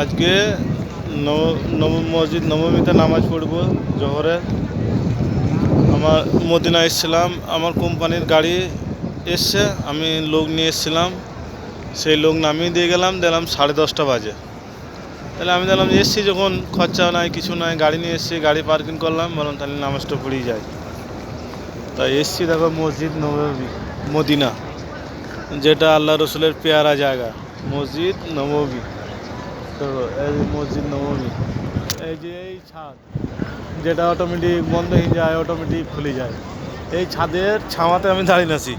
আজকে মসজিদ নবমীতে নামাজ পড়ব জোহরে। আমার মদিনা এসেছিলাম, আমার কোম্পানির গাড়ি এসছে, আমি লোক নিয়ে এসেছিলাম। সেই লোক নামিয়ে দিয়ে দিলাম 10:30 বাজে। তাহলে আমি দেখলাম এসছি যখন, খরচা নাই কিছু নাই, গাড়ি নিয়ে এসেছি, গাড়ি পার্কিং করলাম, বললাম তাহলে নামাজটা পড়েই যায়। তাই এসছি, দেখো মসজিদ নববী মদিনা, যেটা আল্লাহ রসুলের পেয়ারা জায়গা, মসজিদ নববী। তো এই মসজিদ নববী, এই যে এই ছাদ, যেটা অটোমেটিক বন্ধ হয়ে যায়, অটোমেটিক খুলে যায়, এই ছাদের ছাওয়াতে আমি দাঁড়িয়ে আছি।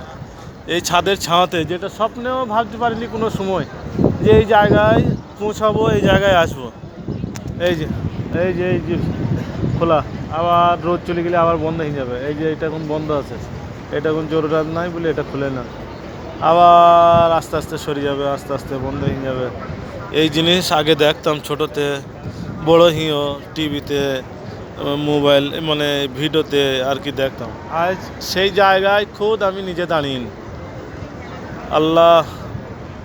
এই ছাদের ছাওয়াতে, যেটা স্বপ্নেও ভাবতে পারিনি কোনো সময় যে এই জায়গায় পৌঁছাবো, এই জায়গায় আসবো। এই যে এই যে এই যে খোলা, আবার রোদ চলে গেলে আবার বন্ধ হয়ে যাবে। এই যে এটা এখন বন্ধ আছে, এটা এখন জরুরত নাই বলে এটা খুলে না, আবার আস্তে আস্তে সরে যাবে, আস্তে আস্তে বন্ধ হয়ে যাবে। এই জিনিস আগে দেখতাম ছোটোতে, বড় হিও টিভিতে, মোবাইল মানে ভিডিওতে আর কি দেখতাম। আজ সেই জায়গায় খুদ আমি নিজে দাঁড়িয়ে। আল্লাহ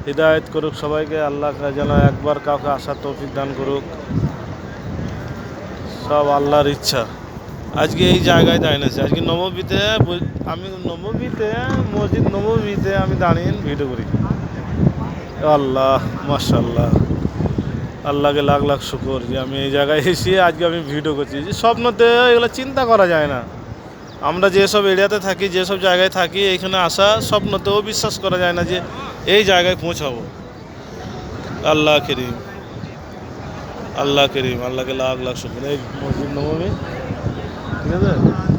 হিদায়ত করুক সবাইকে, আল্লাহ যেন একবার কাউকে আসার তৌফিক দান করুক, সব আল্লাহর ইচ্ছা। আজকে এই জায়গায় দাঁড়িয়ে আছি, আজকে নববীতে, আমি নববীতে, মসজিদ নববীতে আমি দাঁড়িয়ে ভিডিও করি। আল্লাহ মাশাআল্লাহ, আল্লাহকে লাখ লাখ শুকর যে আমি এই জায়গায় এসে আজকে আমি ভিডিও করছি। যে স্বপ্নতে এগুলো চিন্তা করা যায় না। আমরা যেসব এরিয়াতে থাকি, যেসব জায়গায় থাকি, এইখানে আসা স্বপ্নতেও বিশ্বাস করা যায় না যে এই জায়গায় পৌঁছাবো। আল্লাহ করিম, আল্লাহ করিম, আল্লাহকে লাখ লাখ শুকর। এই মসজিদ নবমী, ঠিক আছে।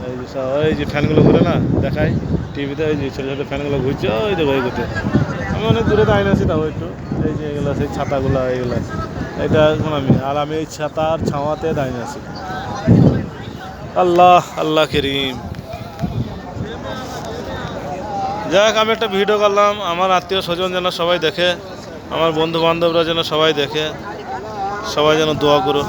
এই যে এই যে ফ্যানগুলো ঘুরে না দেখায় টিভিতে, এই যে ছোটো ছোটো ফ্যানগুলো ঘুরছে, ওই দেখো এই করতে। আমি অনেক দূরে দাঁড়িয়ে আছি, তাও একটু এই যে এগুলো সেই ছাতাগুলো, এইগুলো এটা এখন আমি এই ছাতার ছাওয়াতে দাঁড়িয়ে আছি। আল্লাহ, আল্লাহ করিম। যাক, আমি একটা ভিডিও করলাম, আমার আত্মীয় স্বজন যেন সবাই দেখে, আমার বন্ধু বান্ধবরা যেন সবাই দেখে, সবাই যেন দোয়া করো।